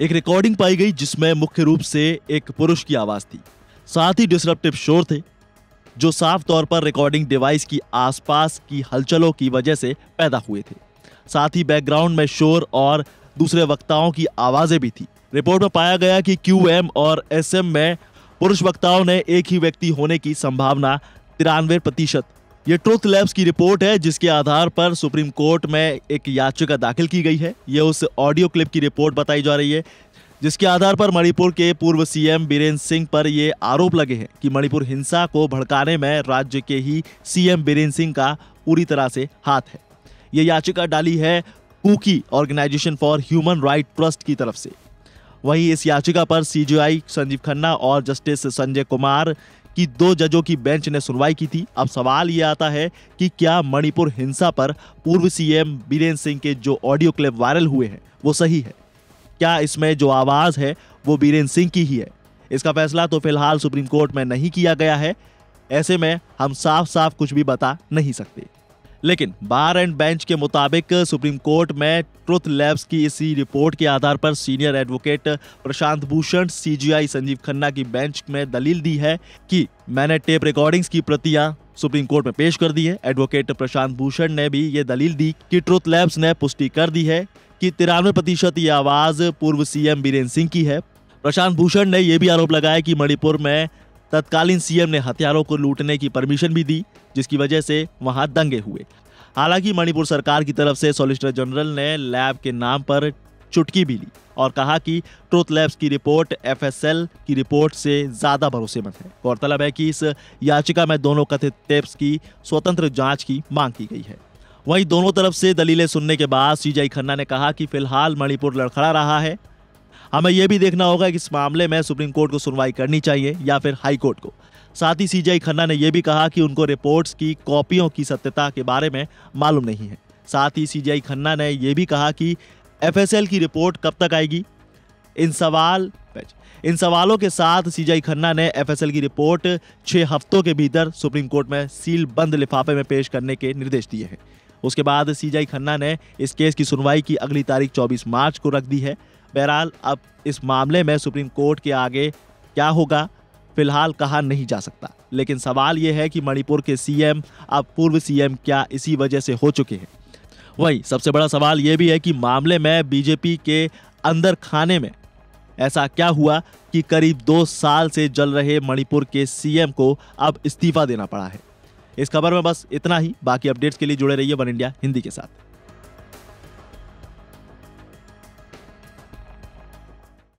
एक रिकॉर्डिंग पाई गई जिसमें मुख्य रूप से एक पुरुष की आवाज थी। साथ ही डिसरप्टिव शोर थे जो साफ तौर पर रिकॉर्डिंग डिवाइस की आसपास की हलचलों की वजह से पैदा हुए थे। साथ ही बैकग्राउंड में शोर और दूसरे वक्ताओं की आवाजें भी थी। रिपोर्ट में पाया गया कि QM और SM में पुरुष वक्ताओं ने एक ही व्यक्ति होने की संभावना 93%। ये ट्रुथ लैब्स की रिपोर्ट है जिसके आधार पर सुप्रीम कोर्ट में एक याचिका दाखिल की गई है। ये उस ऑडियो क्लिप की रिपोर्ट बताई जा रही है जिसके आधार पर मणिपुर के पूर्व CM बीरेन सिंह पर ये आरोप लगे हैं कि मणिपुर हिंसा को भड़काने में राज्य के ही CM बीरेन सिंह का पूरी तरह से हाथ है। ये याचिका डाली है Kuki organisation for human right trust की तरफ से। वहीं इस याचिका पर CJI संजीव खन्ना और जस्टिस संजय कुमार की 2 जजों की बेंच ने सुनवाई की थी। अब सवाल ये आता है कि क्या मणिपुर हिंसा पर पूर्व CM बीरेन सिंह के जो ऑडियो क्लिप वायरल हुए हैं वो सही है? क्या इसमें जो आवाज है वो बीरेन सिंह की ही है? इसका फैसला तो फिलहाल सुप्रीम कोर्ट में नहीं किया गया है। ऐसे में हम साफ साफ कुछ भी बता नहीं सकते। लेकिन बार एंड बेंच के मुताबिक सुप्रीम कोर्ट में ट्रुथ लैब्स की इसी रिपोर्ट के आधार पर senior advocate Prashant Bhushan CJI Sanjeev Khanna की बेंच में दलील दी है कि मैंने टेप रिकॉर्डिंग्स की प्रतियां सुप्रीम कोर्ट में पेश कर दी है। एडवोकेट प्रशांत भूषण ने भी ये दलील दी कि ट्रुथ लैब्स ने पुष्टि कर दी है कि 93% ये आवाज पूर्व CM बीरेन सिंह की है। प्रशांत भूषण ने यह भी आरोप लगाया कि मणिपुर में तत्कालीन CM ने हथियारों को लूटने की परमिशन भी दी जिसकी वजह से वहां दंगे हुए। हालांकि मणिपुर सरकार की तरफ से सॉलिसिटर जनरल ने लैब के नाम पर चुटकी भी ली और कहा कि ट्रुथ लैब्स की रिपोर्ट FSL की रिपोर्ट से ज्यादा भरोसेमंद है। गौरतलब है कि इस याचिका में दोनों कथित टेप्स की स्वतंत्र जांच की मांग की गई है। वहीं दोनों तरफ से दलीलें सुनने के बाद CJI खन्ना ने कहा कि फिलहाल मणिपुर लड़खड़ा रहा है। हमें यह भी देखना होगा कि इस मामले में सुप्रीम कोर्ट को सुनवाई करनी चाहिए या फिर हाई कोर्ट को। साथ ही CJI खन्ना ने यह भी कहा कि उनको रिपोर्ट्स की कॉपियों की सत्यता के बारे में मालूम नहीं है। साथ ही CJI खन्ना ने यह भी कहा कि FSL की रिपोर्ट कब तक आएगी। इन सवालों के साथ CJI खन्ना ने FSL की रिपोर्ट 6 हफ्तों के भीतर सुप्रीम कोर्ट में सील बंद लिफाफे में पेश करने के निर्देश दिए हैं। उसके बाद CJI खन्ना ने इस केस की सुनवाई की अगली तारीख 24 मार्च को रख दी है। बहरहाल अब इस मामले में सुप्रीम कोर्ट के आगे क्या होगा फिलहाल कहा नहीं जा सकता। लेकिन सवाल यह है कि मणिपुर के CM अब पूर्व CM क्या इसी वजह से हो चुके हैं? वहीं सबसे बड़ा सवाल यह भी है कि मामले में BJP के अंदर खाने में ऐसा क्या हुआ कि करीब 2 साल से जल रहे मणिपुर के CM को अब इस्तीफा देना पड़ा है। इस खबर में बस इतना ही। बाकी अपडेट्स के लिए जुड़े रहिए वन इंडिया हिंदी के साथ।